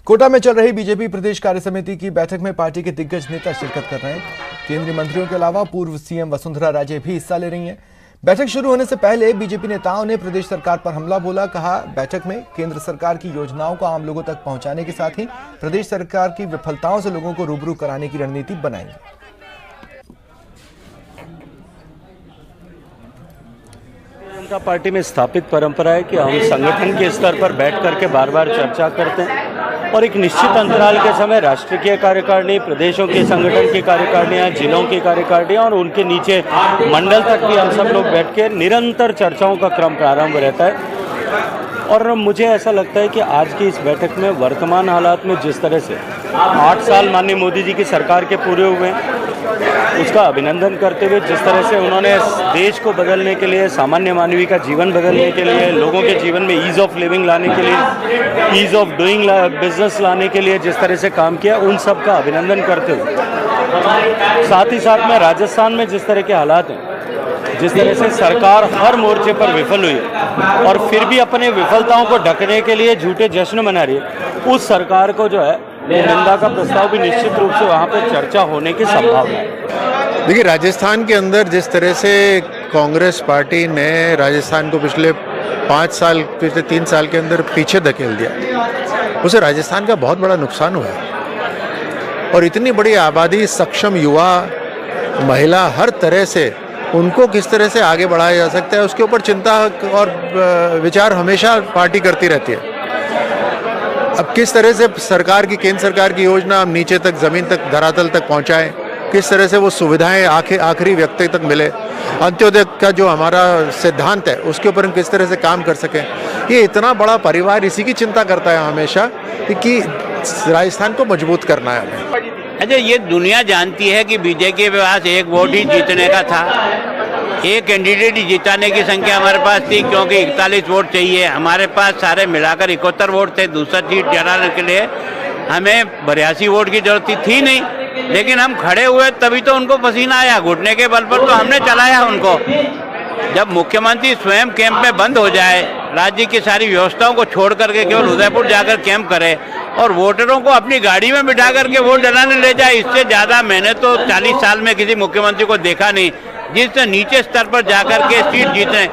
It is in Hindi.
कोटा में चल रही बीजेपी प्रदेश कार्य समिति की बैठक में पार्टी के दिग्गज नेता शिरकत कर रहे हैं। केंद्रीय मंत्रियों के अलावा पूर्व सीएम वसुंधरा राजे भी हिस्सा ले रही हैं। बैठक शुरू होने से पहले बीजेपी नेताओं ने प्रदेश सरकार पर हमला बोला। कहा, बैठक में केंद्र सरकार की योजनाओं को आम लोगों तक पहुंचाने के साथ ही प्रदेश सरकार की विफलताओं से लोगों को रूबरू कराने की रणनीति बनाएंगे। जनता पार्टी में स्थापित परंपरा है कि हम संगठन के स्तर पर बैठ करके बार बार चर्चा करते हैं और एक निश्चित अंतराल के समय राष्ट्रीय कार्यकारिणी, प्रदेशों के संगठन की कार्यकारिणियाँ, जिलों की कार्यकारिणियाँ और उनके नीचे मंडल तक भी हम सब लोग बैठ के निरंतर चर्चाओं का क्रम प्रारंभ रहता है। और मुझे ऐसा लगता है कि आज की इस बैठक में वर्तमान हालात में जिस तरह से 8 साल माननीय मोदी जी की सरकार के पूरे हुए हैं, उसका अभिनंदन करते हुए जिस तरह से उन्होंने देश को बदलने के लिए, सामान्य मानवीय का जीवन बदलने के लिए, लोगों के जीवन में ईज़ ऑफ लिविंग लाने के लिए, ईज़ ऑफ डूइंग बिजनेस लाने के लिए जिस तरह से काम किया, उन सब का अभिनंदन करते हुए साथ ही साथ में राजस्थान में जिस तरह के हालात हैं, जिस तरह से सरकार हर मोर्चे पर विफल हुई और फिर भी अपने विफलताओं को ढकने के लिए झूठे जश्न मना रही है, उस सरकार को जो है निंदा का प्रस्ताव भी निश्चित रूप से वहाँ पर चर्चा होने की संभावना है। देखिए, राजस्थान के अंदर जिस तरह से कांग्रेस पार्टी ने राजस्थान को पिछले 3 साल के अंदर पीछे धकेल दिया, उसे राजस्थान का बहुत बड़ा नुकसान हुआ है। और इतनी बड़ी आबादी, सक्षम युवा, महिला, हर तरह से उनको किस तरह से आगे बढ़ाया जा सकता है, उसके ऊपर चिंता और विचार हमेशा पार्टी करती रहती है। अब किस तरह से सरकार की, केंद्र सरकार की योजना हम नीचे तक, ज़मीन तक, धरातल तक पहुंचाएं, किस तरह से वो सुविधाएं आखिरी व्यक्ति तक मिले, अंत्योदय का जो हमारा सिद्धांत है उसके ऊपर हम किस तरह से काम कर सकें, ये इतना बड़ा परिवार इसी की चिंता करता है हमेशा कि राजस्थान को मजबूत करना है हमें। अच्छा, ये दुनिया जानती है कि बीजेपी के पास एक वोट ही जीतने का था, एक कैंडिडेट ही जिताने की संख्या हमारे पास थी, क्योंकि 41 वोट चाहिए। हमारे पास सारे मिलाकर 71 वोट थे। दूसरा सीट जलाने के लिए हमें 82 वोट की जरूरत थी नहीं, लेकिन हम खड़े हुए तभी तो उनको पसीना आया। घुटने के बल पर तो हमने चलाया उनको। जब मुख्यमंत्री स्वयं कैंप में बंद हो जाए, राज्य की सारी व्यवस्थाओं को छोड़ करके केवल उदयपुर जाकर कैंप करे और वोटरों को अपनी गाड़ी में बिठा करके वोट डलाने ले जाए, इससे ज़्यादा मैंने तो 40 साल में किसी मुख्यमंत्री को देखा नहीं जिसने नीचे स्तर पर जाकर के सीट जीते।